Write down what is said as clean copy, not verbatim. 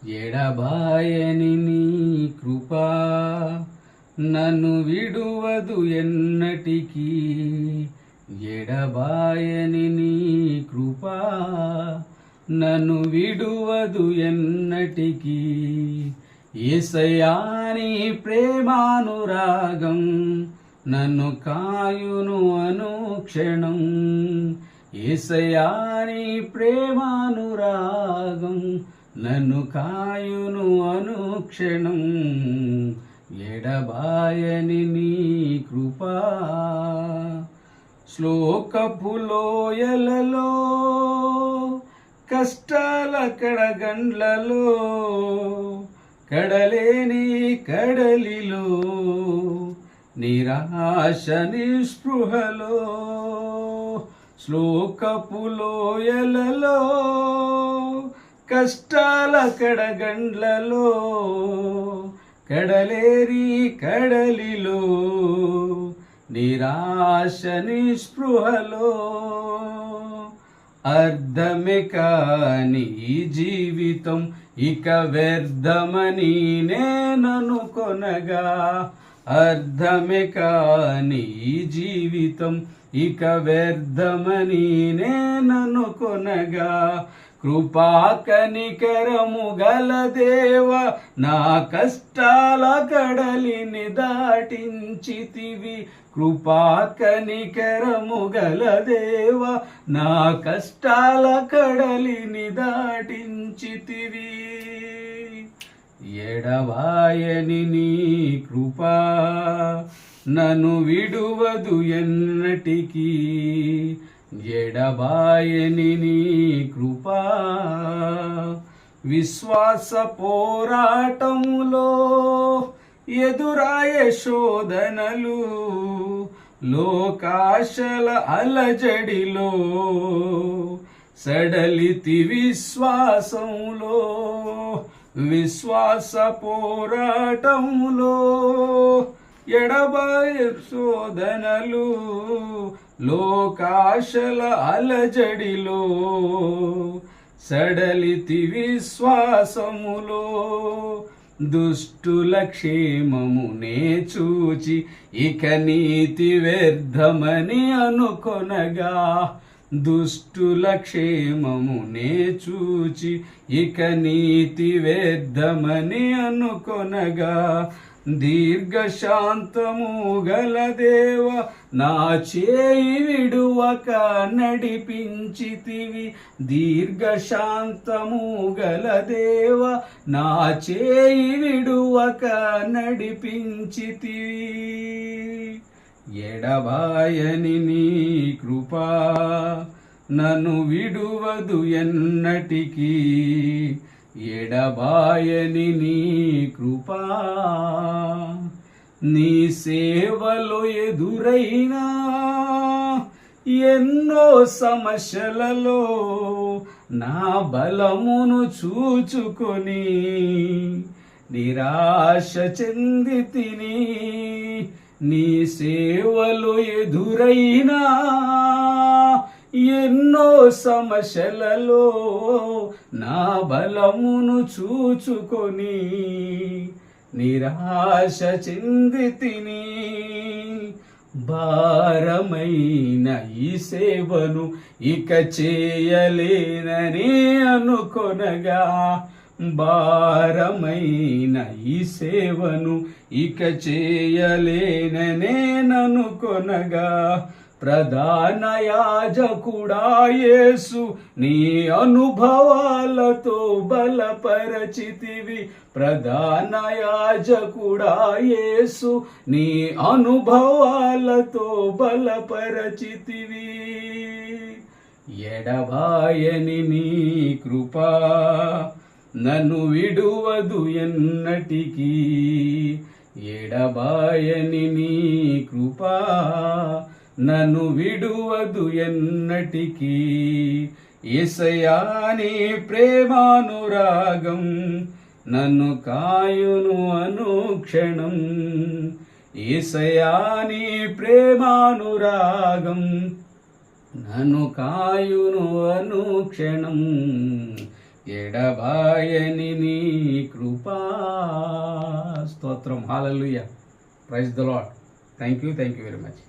ఎడబాయని నీ కృపా నన్ను విడువదు ఎన్నటికీ. ఎడబాయని నీ కృపా నన్ను విడువదు ఎన్నటికీ. యేసయ్యా నీ ప్రేమానురాగం నన్ను కాయును అనుక్షణం. యేసయ్యా నీ ప్రేమానురాగం నన్ను కాయును అనుక్షణం. ఎడబాయని నీ కృపా శ్లోకపు లోయలలో కష్టాల కడగండ్లలో కడలేని కడలిలో నిరాశ నిస్పృహలో శ్లోకపు లోయలలో కష్టాల కడగండ్లలో కడలేరి కడలిలో నిరాశ నిస్పృహలో అర్థమే కాని ఈ జీవితం ఇక వ్యర్థమని నేననుకొనగా. అర్థమే కాని ఈ జీవితం ఇక వ్యర్థమని నేననుకొనగా. కృపా కనికరము గల దేవ నా కష్టాల కడలిని దాటించితివి. కృపా కనికరము గల దేవ నా కష్టాల కడలిని దాటించితివి. ఎడబాయని నీ కృపా నన్ను విడువదు ఎన్నటికీ. ఎడబాయని నీ కృపా విశ్వాస పోరాటములో ఎదురాయ శోధనలు లోకాశల అలజడిలో సడలితి విశ్వాసంలో. విశ్వాస పోరాటములో ఎడబాయ శోధనలు లోకాశల అలజడిలో సడలితి విశ్వాసములో. దుష్టుల క్షేమమునే చూచి ఇక నీతి వ్యర్థమని అనుకొనగా. దుష్టుల క్షేమమునే చూచి ఇక నీతి వ్యర్థమని అనుకొనగా. దీర్ఘశాంతము గల దేవ నా చేయి విడువక నడిపించితివి. దీర్ఘశాంతము గల దేవ నా చేయి విడువక నడిపించితివి. ఎడబాయని నీ కృపా నన్ను విడువదు ఎన్నటికీ. ఎడబాయని నీ కృపా నీ సేవలో ఎదురైనా ఎన్నో సమస్యలలో నా బలమును చూచుకొని నిరాశ చెందితిని. నీ సేవలో ఎదురైనా ఎన్నో సమస్యలలో నా బలమును చూచుకొని నిరాశ చెందితిని. భారమైన ఈ సేవను ఇక చేయలేనని అనుకొనగా. భారమైన ఈ సేవను ఇక చేయలేననే ననుకొనగా. ప్రధాన యాజకుడా యేసు నీ అనుభవాలతో బలపరచితివి. ప్రధాన యాజకుడా యేసు నీ అనుభవాలతో బలపరచితివి. ఎడబాయని నీ కృపా నన్ను విడువదు ఎన్నటికీ. ఎడబాయని నీ కృపా నన్ను విడువదు ఎన్నటికీ. యేసయ్యా నీ ప్రేమానురాగం నన్ను కాయును అనుక్షణం. యేసయ్యా నీ ప్రేమానురాగం నన్ను కాయును అనుక్షణం. ఎడబాయని నీ కృపా. స్తోత్రం. హల్లెలూయా. Praise the Lord. Thank you very much.